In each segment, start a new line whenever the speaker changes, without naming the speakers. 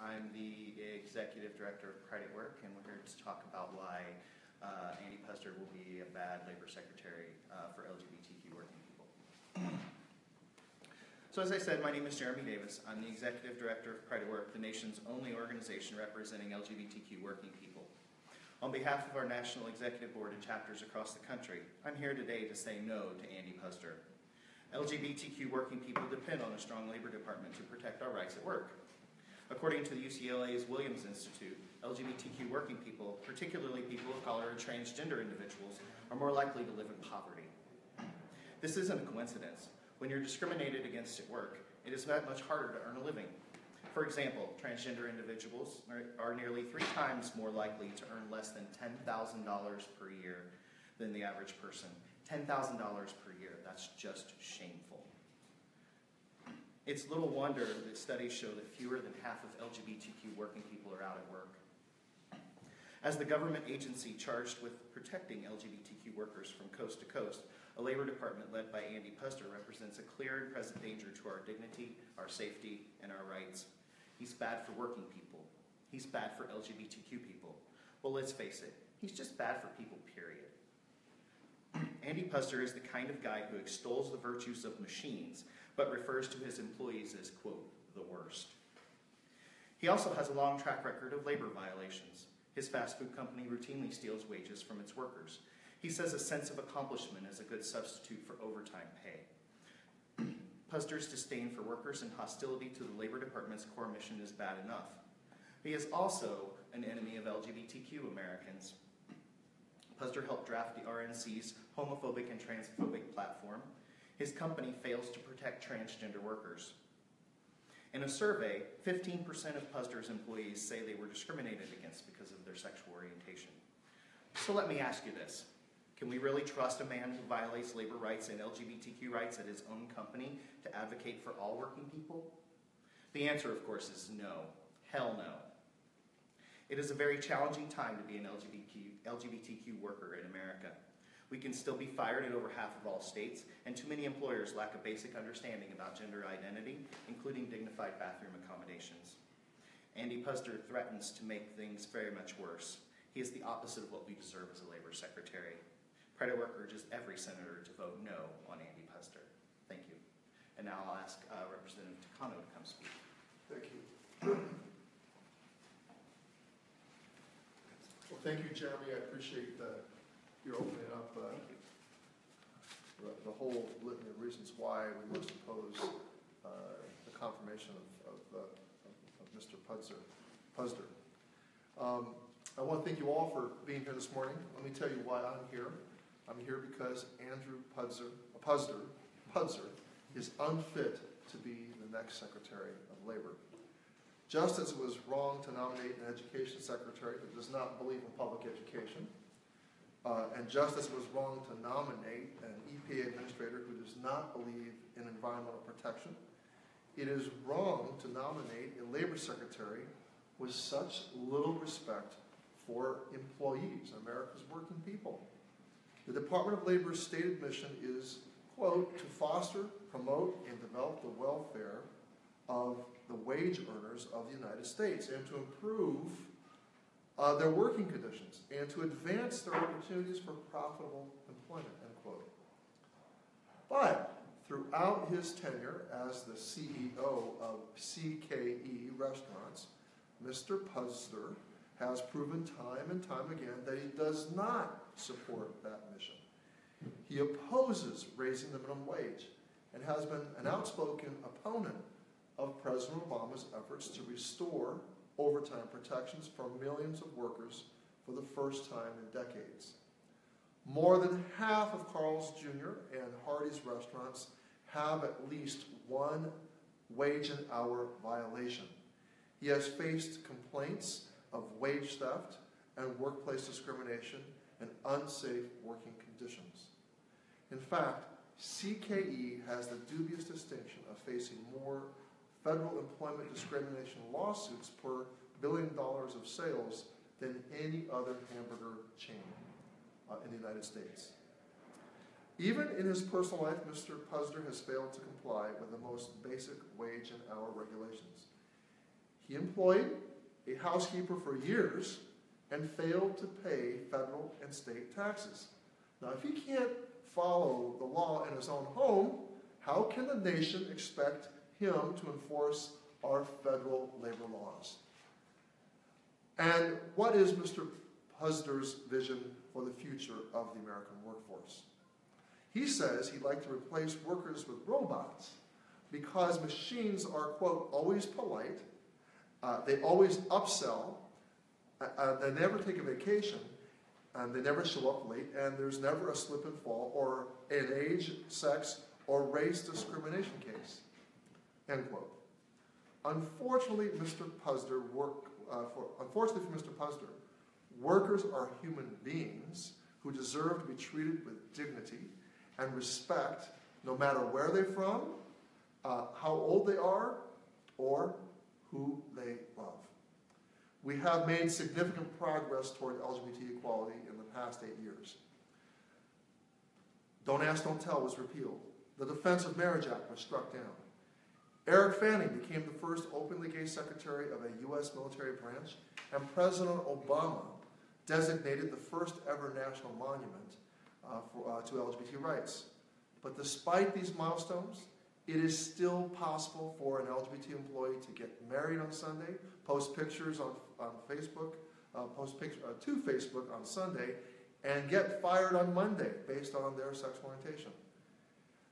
I'm the Executive Director of Credit Work, and we're here to talk about why Andy Puzder will be a bad Labor Secretary for LGBTQ working people. So as I said, my name is Jeremy Davis. I'm the Executive Director of Credit Work, the nation's only organization representing LGBTQ working people. On behalf of our National Executive Board and chapters across the country, I'm here today to say no to Andy Puzder. LGBTQ working people depend on a strong labor department to protect our rights at work. According to the UCLA's Williams Institute, LGBTQ working people, particularly people of color and transgender individuals, are more likely to live in poverty. This isn't a coincidence. When you're discriminated against at work, it is that much harder to earn a living. For example, transgender individuals are nearly 3 times more likely to earn less than $10,000 per year than the average person. $10,000 per year, that's just shameful. It's little wonder that studies show that fewer than half of LGBTQ working people are out at work. As the government agency charged with protecting LGBTQ workers from coast to coast, a labor department led by Andy Puzder represents a clear and present danger to our dignity, our safety, and our rights. He's bad for working people. He's bad for LGBTQ people. Well, let's face it, he's just bad for people, period. Andy Puzder is the kind of guy who extols the virtues of machines, but refers to his employees as, quote, the worst. He also has a long track record of labor violations. His fast food company routinely steals wages from its workers. He says a sense of accomplishment is a good substitute for overtime pay. Puzder's disdain for workers and hostility to the Labor Department's core mission is bad enough. He is also an enemy of LGBTQ Americans. Puzder helped draft the RNC's homophobic and transphobic platform. His company fails to protect transgender workers. In a survey, 15% of Puzder's employees say they were discriminated against because of their sexual orientation. So let me ask you this. Can we really trust a man who violates labor rights and LGBTQ rights at his own company to advocate for all working people? The answer, of course, is no. Hell no. It is a very challenging time to be an LGBTQ worker in America. We can still be fired in over half of all states, and too many employers lack a basic understanding about gender identity, including dignified bathroom accommodations. Andy Puzder threatens to make things very much worse. He is the opposite of what we deserve as a labor secretary. Credit Work urges every senator to vote no on Andy Puzder. Thank you. And now I'll ask Representative Takano to come speak.
Thank you. Well, thank you, Jeremy. I appreciate your opening up the whole litany of reasons why we must oppose the confirmation of Mr. Puzder. I want to thank you all for being here this morning. Let me tell you why I'm here. I'm here because Andrew Puzder is unfit to be the next Secretary of Labor. Just as it was wrong to nominate an education secretary that does not believe in public education, and just as it was wrong to nominate an EPA administrator who does not believe in environmental protection, it is wrong to nominate a labor secretary with such little respect for employees, America's working people. The Department of Labor's stated mission is, quote, to foster, promote, and develop the welfare of the wage earners of the United States and to improve their working conditions and to advance their opportunities for profitable employment, end quote. But throughout his tenure as the CEO of CKE Restaurants, Mr. Puzder has proven time and time again that he does not support that mission. He opposes raising the minimum wage and has been an outspoken opponent of President Obama's efforts to restore overtime protections for millions of workers for the first time in decades. More than half of Carl's Jr. and Hardee's restaurants have at least one wage and hour violation. He has faced complaints of wage theft and workplace discrimination and unsafe working conditions. In fact, CKE has the dubious distinction of facing more federal employment discrimination lawsuits per $1 billion of sales than any other hamburger chain in the United States. Even in his personal life, Mr. Puzder has failed to comply with the most basic wage and hour regulations. He employed a housekeeper for years and failed to pay federal and state taxes. Now, if he can't follow the law in his own home, how can the nation expect him to enforce our federal labor laws? And what is Mr. Puzder's vision for the future of the American workforce? He says he'd like to replace workers with robots because machines are, quote, always polite, they always upsell, they never take a vacation, and they never show up late, and there's never a slip and fall or an age, sex, or race discrimination case, end quote. Unfortunately, for Mr. Puzder, workers are human beings who deserve to be treated with dignity and respect no matter where they're from, how old they are, or who they love. We have made significant progress toward LGBT equality in the past 8 years. Don't Ask, Don't Tell was repealed. The Defense of Marriage Act was struck down. Eric Fanning became the first openly gay secretary of a U.S. military branch, and President Obama designated the first ever national monument to LGBT rights. But despite these milestones, it is still possible for an LGBT employee to get married on Sunday, post pictures on Facebook, to Facebook on Sunday, and get fired on Monday based on their sexual orientation.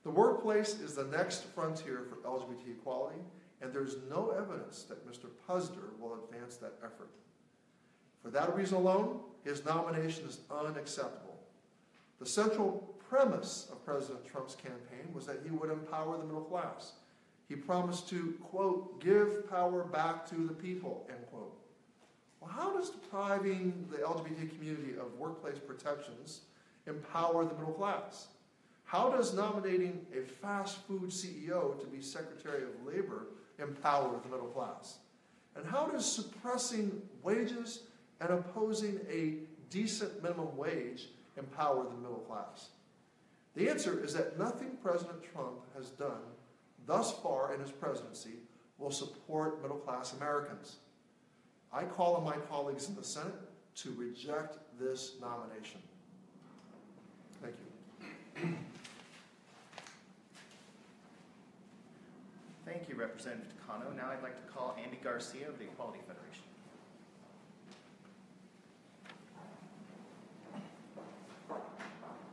The workplace is the next frontier for LGBT equality, and there's no evidence that Mr. Puzder will advance that effort. For that reason alone, his nomination is unacceptable. The central premise of President Trump's campaign was that he would empower the middle class. He promised to, quote, give power back to the people, end quote. Well, how does depriving the LGBT community of workplace protections empower the middle class? How does nominating a fast food CEO to be Secretary of Labor empower the middle class? And how does suppressing wages and opposing a decent minimum wage empower the middle class? The answer is that nothing President Trump has done thus far in his presidency will support middle-class Americans. I call on my colleagues in the Senate to reject this nomination. Thank you.
Thank you, Representative Takano. Now I'd like to call Andy Garcia of the Equality Federation.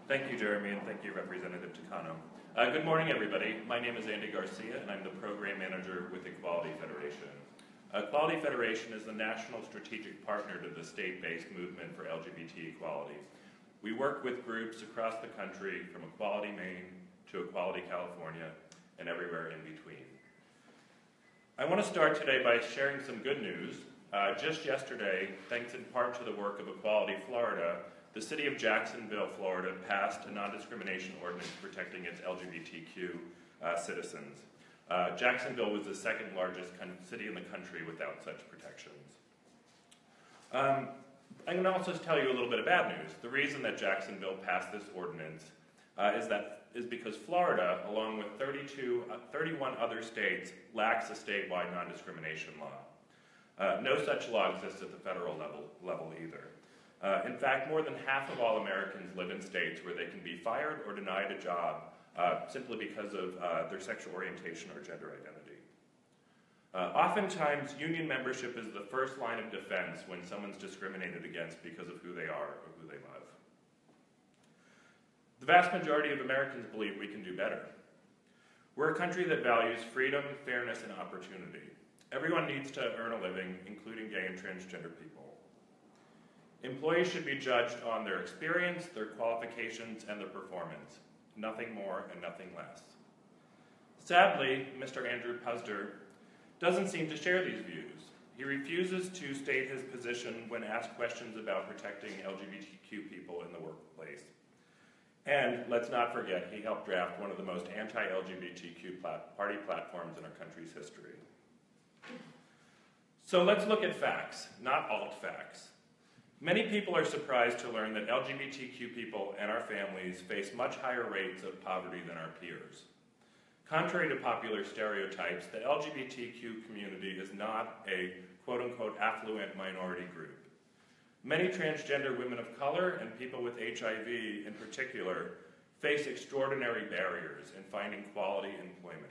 Thank you, Jeremy, and thank you, Representative Takano. Good morning, everybody. My name is Andy Garcia, and I'm the Program Manager with Equality Federation. Equality Federation is the national strategic partner to the state-based movement for LGBT equality. We work with groups across the country, from Equality Maine to Equality California, and everywhere in between. I want to start today by sharing some good news. Just yesterday, thanks in part to the work of Equality Florida, the city of Jacksonville, Florida, passed a non-discrimination ordinance protecting its LGBTQ citizens. Jacksonville was the second largest city in the country without such protections. I'm going to also tell you a little bit of bad news. The reason that Jacksonville passed this ordinance is because Florida, along with 31 other states, lacks a statewide non-discrimination law. No such law exists at the federal level either. In fact, more than half of all Americans live in states where they can be fired or denied a job simply because of their sexual orientation or gender identity. Oftentimes, union membership is the first line of defense when someone's discriminated against because of who they are or who they love. The vast majority of Americans believe we can do better. We're a country that values freedom, fairness, and opportunity. Everyone needs to earn a living, including gay and transgender people. Employees should be judged on their experience, their qualifications, and their performance. Nothing more and nothing less. Sadly, Mr. Andrew Puzder doesn't seem to share these views. He refuses to state his position when asked questions about protecting LGBTQ people in the workplace. And let's not forget, he helped draft one of the most anti-LGBTQ party platforms in our country's history. So let's look at facts, not alt facts. Many people are surprised to learn that LGBTQ people and our families face much higher rates of poverty than our peers. Contrary to popular stereotypes, the LGBTQ community is not a quote-unquote affluent minority group. Many transgender women of color and people with HIV in particular face extraordinary barriers in finding quality employment.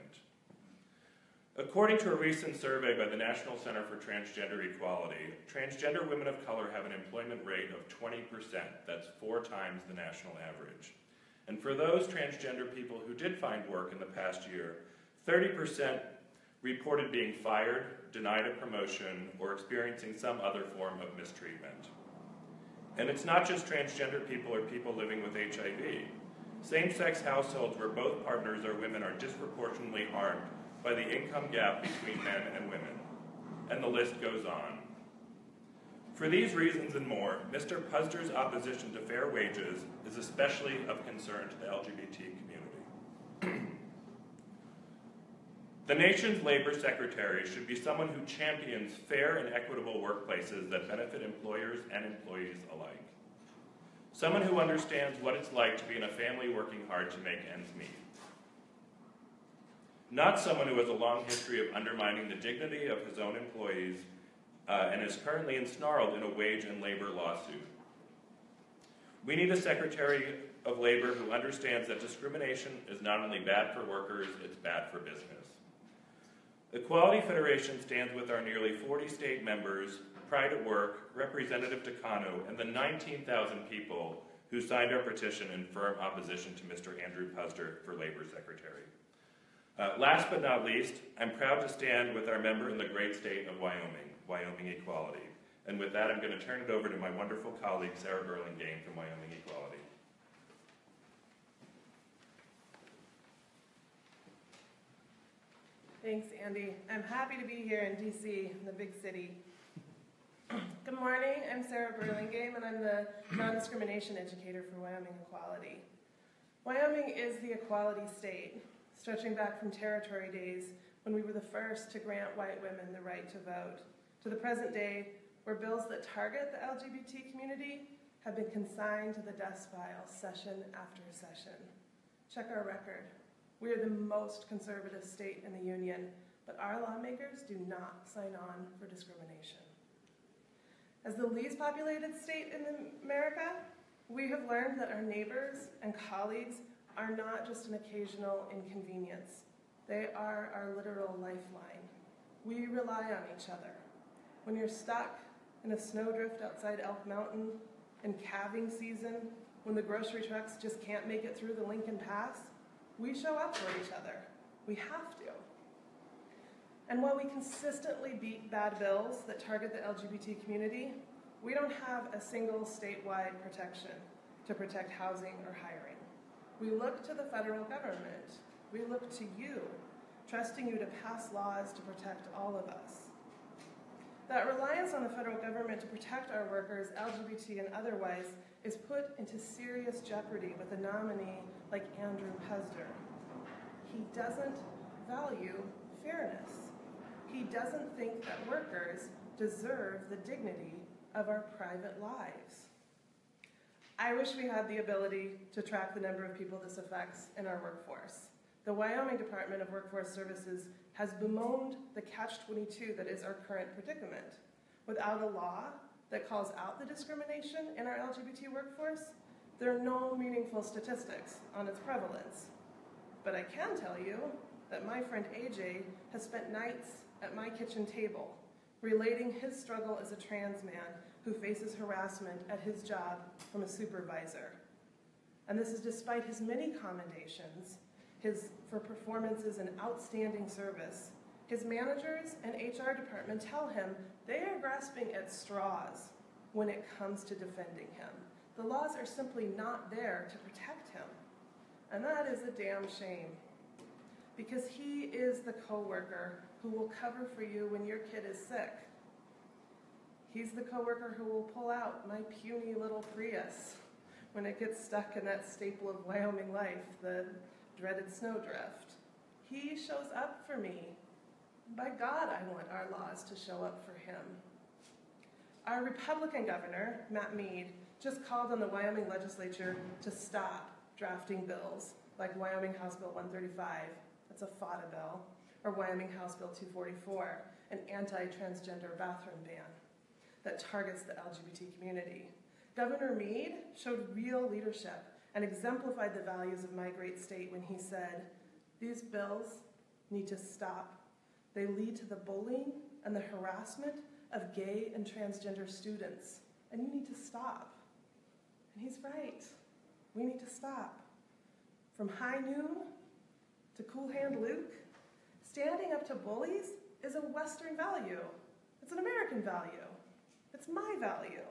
According to a recent survey by the National Center for Transgender Equality, transgender women of color have an employment rate of 20%. That's 4 times the national average. And for those transgender people who did find work in the past year, 30% reported being fired, denied a promotion, or experiencing some other form of mistreatment. And it's not just transgender people or people living with HIV. Same-sex households where both partners or women are disproportionately harmed by the income gap between men and women. And the list goes on. For these reasons and more, Mr. Puzder's opposition to fair wages is especially of concern to the LGBT community. The nation's labor secretary should be someone who champions fair and equitable workplaces that benefit employers and employees alike. Someone who understands what it's like to be in a family working hard to make ends meet. Not someone who has a long history of undermining the dignity of his own employees and is currently ensnarled in a wage and labor lawsuit. We need a Secretary of Labor who understands that discrimination is not only bad for workers, it's bad for business. Equality Federation stands with our nearly 40 state members, Pride at Work, Representative Takano, and the 19,000 people who signed our petition in firm opposition to Mr. Andrew Puzder for Labor Secretary. Last but not least, I'm proud to stand with our member in the great state of Wyoming, Wyoming Equality. And with that, I'm going to turn it over to my wonderful colleague, Sarah Burlingame from Wyoming Equality.
Thanks, Andy. I'm happy to be here in DC, in the big city. Good morning, I'm Sarah Burlingame, and I'm the non-discrimination educator for Wyoming Equality. Wyoming is the equality state, stretching back from territory days when we were the first to grant white women the right to vote, to the present day where bills that target the LGBT community have been consigned to the desk file session after session. Check our record. We are the most conservative state in the union, but our lawmakers do not sign on for discrimination. As the least populated state in America, we have learned that our neighbors and colleagues are not just an occasional inconvenience. They are our literal lifeline. We rely on each other. When you're stuck in a snowdrift outside Elk Mountain, in calving season, when the grocery trucks just can't make it through the Lincoln Pass, we show up for each other. We have to. And while we consistently beat bad bills that target the LGBT community, we don't have a single statewide protection to protect housing or hiring. We look to the federal government. We look to you, trusting you to pass laws to protect all of us. That reliance on the federal government to protect our workers, LGBT and otherwise, is put into serious jeopardy with a nominee like Andrew Puzder. He doesn't value fairness. He doesn't think that workers deserve the dignity of our private lives. I wish we had the ability to track the number of people this affects in our workforce. The Wyoming Department of Workforce Services has bemoaned the catch-22 that is our current predicament. Without a law that calls out the discrimination in our LGBT workforce, there are no meaningful statistics on its prevalence. But I can tell you that my friend AJ has spent nights at my kitchen table relating his struggle as a trans man who faces harassment at his job from a supervisor. And this is despite his many commendations, for performances and outstanding service. His managers and HR department tell him they are grasping at straws when it comes to defending him. The laws are simply not there to protect him. And that is a damn shame, because he is the coworker who will cover for you when your kid is sick. He's the coworker who will pull out my puny little Prius when it gets stuck in that staple of Wyoming life, the dreaded snowdrift. He shows up for me. By God, I want our laws to show up for him. Our Republican governor, Matt Mead, just called on the Wyoming legislature to stop drafting bills like Wyoming House Bill 135 That's a FOTA bill, or Wyoming House Bill 244, an anti-transgender bathroom ban that targets the LGBT community. Governor Meade showed real leadership and exemplified the values of my great state when he said, "These bills need to stop. They lead to the bullying and the harassment of gay and transgender students, and you need to stop." And he's right. We need to stop. From high noon to Cool Hand Luke, standing up to bullies is a Western value. It's an American value. It's my value.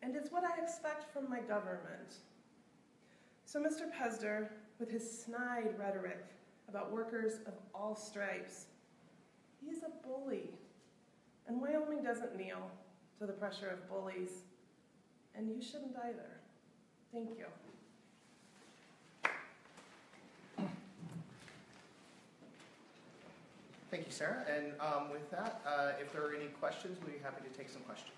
And it's what I expect from my government. So Mr. Puzder, with his snide rhetoric about workers of all stripes, he's a bully. And Wyoming doesn't kneel to the pressure of bullies. And you shouldn't either. Thank you.
Thank you, Sarah. And with that, if there are any questions, we'd be happy to take some questions.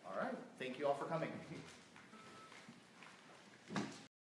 All right. Thank you all for coming.